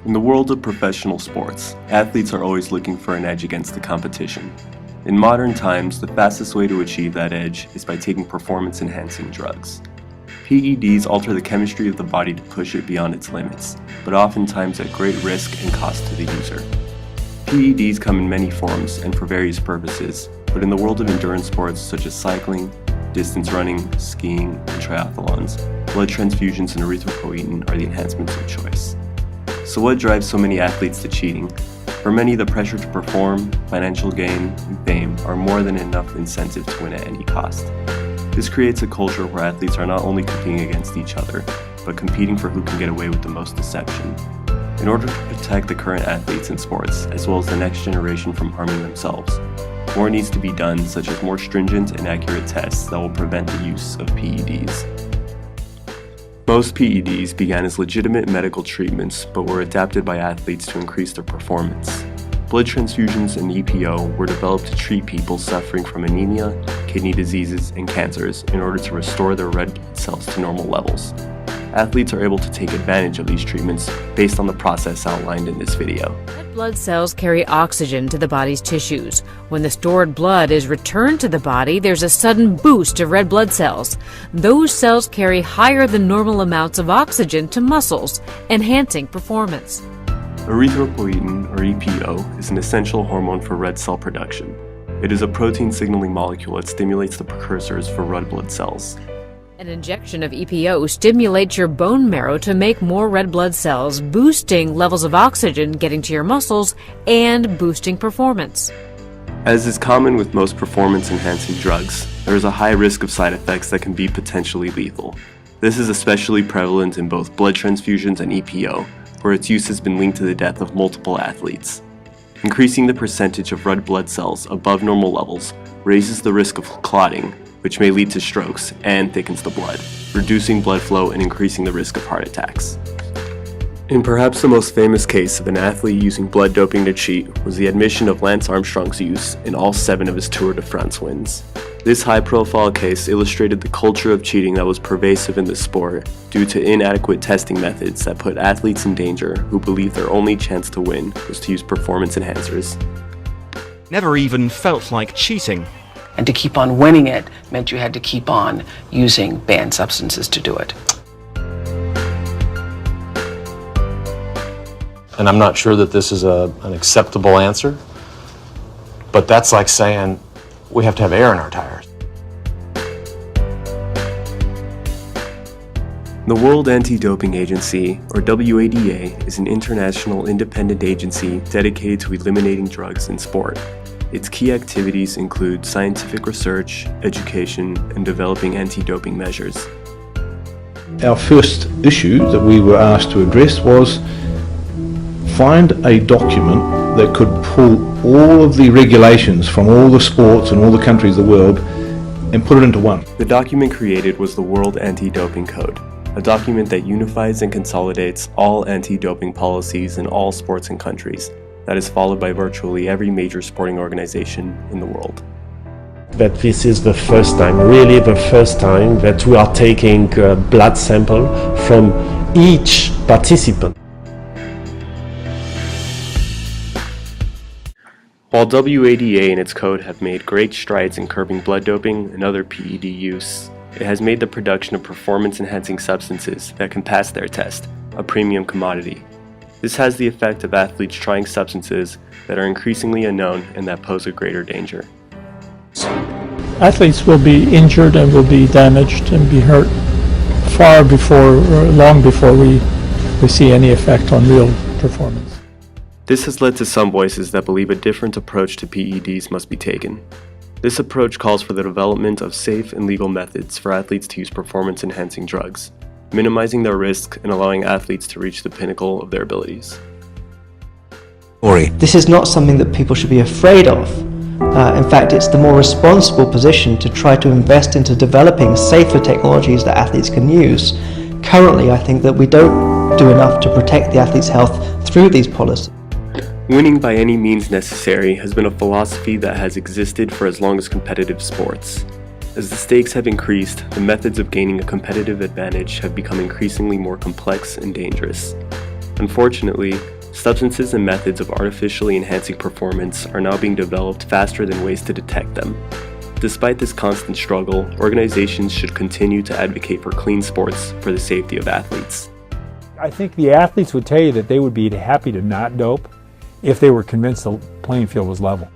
In the world of professional sports, athletes are always looking for an edge against the competition. In modern times, the fastest way to achieve that edge is by taking performance-enhancing drugs. PEDs alter the chemistry of the body to push it beyond its limits, but oftentimes at great risk and cost to the user. PEDs come in many forms and for various purposes, but in the world of endurance sports such as cycling, distance running, skiing, and triathlons, blood transfusions and erythropoietin are the enhancements of choice. So what drives so many athletes to cheating? For many, the pressure to perform, financial gain, and fame are more than enough incentive to win at any cost. This creates a culture where athletes are not only competing against each other, but competing for who can get away with the most deception. In order to protect the current athletes in sports, as well as the next generation from harming themselves, more needs to be done, such as more stringent and accurate tests that will prevent the use of PEDs. Most PEDs began as legitimate medical treatments, but were adapted by athletes to increase their performance. Blood transfusions and EPO were developed to treat people suffering from anemia, kidney diseases, and cancers in order to restore their red blood cells to normal levels. Athletes are able to take advantage of these treatments based on the process outlined in this video. Red blood cells carry oxygen to the body's tissues. When the stored blood is returned to the body, there's a sudden boost of red blood cells. Those cells carry higher than normal amounts of oxygen to muscles, enhancing performance. Erythropoietin, or EPO, is an essential hormone for red cell production. It is a protein signaling molecule that stimulates the precursors for red blood cells. An injection of EPO stimulates your bone marrow to make more red blood cells, boosting levels of oxygen getting to your muscles and boosting performance. As is common with most performance-enhancing drugs, there is a high risk of side effects that can be potentially lethal. This is especially prevalent in both blood transfusions and EPO, where its use has been linked to the death of multiple athletes. Increasing the percentage of red blood cells above normal levels raises the risk of clotting, which may lead to strokes, and thickens the blood, reducing blood flow and increasing the risk of heart attacks. In perhaps the most famous case of an athlete using blood doping to cheat was the admission of Lance Armstrong's use in all 7 of his Tour de France wins. This high-profile case illustrated the culture of cheating that was pervasive in the sport due to inadequate testing methods that put athletes in danger who believed their only chance to win was to use performance enhancers. Never even felt like cheating. And to keep on winning it meant you had to keep on using banned substances to do it. And I'm not sure that this is an acceptable answer, but that's like saying we have to have air in our tires. The World Anti-Doping Agency, or WADA, is an international independent agency dedicated to eliminating drugs in sport. Its key activities include scientific research, education, and developing anti-doping measures. Our first issue that we were asked to address was find a document that could pull all of the regulations from all the sports and all the countries of the world and put it into one. The document created was the World Anti-Doping Code, a document that unifies and consolidates all anti-doping policies in all sports and countries, that is followed by virtually every major sporting organization in the world. That this is the first time, really the first time, that we are taking a blood sample from each participant. While WADA and its code have made great strides in curbing blood doping and other PED use, it has made the production of performance-enhancing substances that can pass their test a premium commodity. This has the effect of athletes trying substances that are increasingly unknown and that pose a greater danger. Athletes will be injured and will be damaged and be hurt long before we see any effect on real performance. This has led to some voices that believe a different approach to PEDs must be taken. This approach calls for the development of safe and legal methods for athletes to use performance-enhancing drugs, minimizing their risk and allowing athletes to reach the pinnacle of their abilities. This is not something that people should be afraid of. In fact, it's the more responsible position to try to invest into developing safer technologies that athletes can use. Currently, I think that we don't do enough to protect the athlete's health through these policies. Winning by any means necessary has been a philosophy that has existed for as long as competitive sports. As the stakes have increased, the methods of gaining a competitive advantage have become increasingly more complex and dangerous. Unfortunately, Substances and methods of artificially enhancing performance are now being developed faster than ways to detect them. Despite this constant struggle, organizations should continue to advocate for clean sports for the safety of athletes. I think the athletes would tell you that they would be happy to not dope if they were convinced the playing field was level.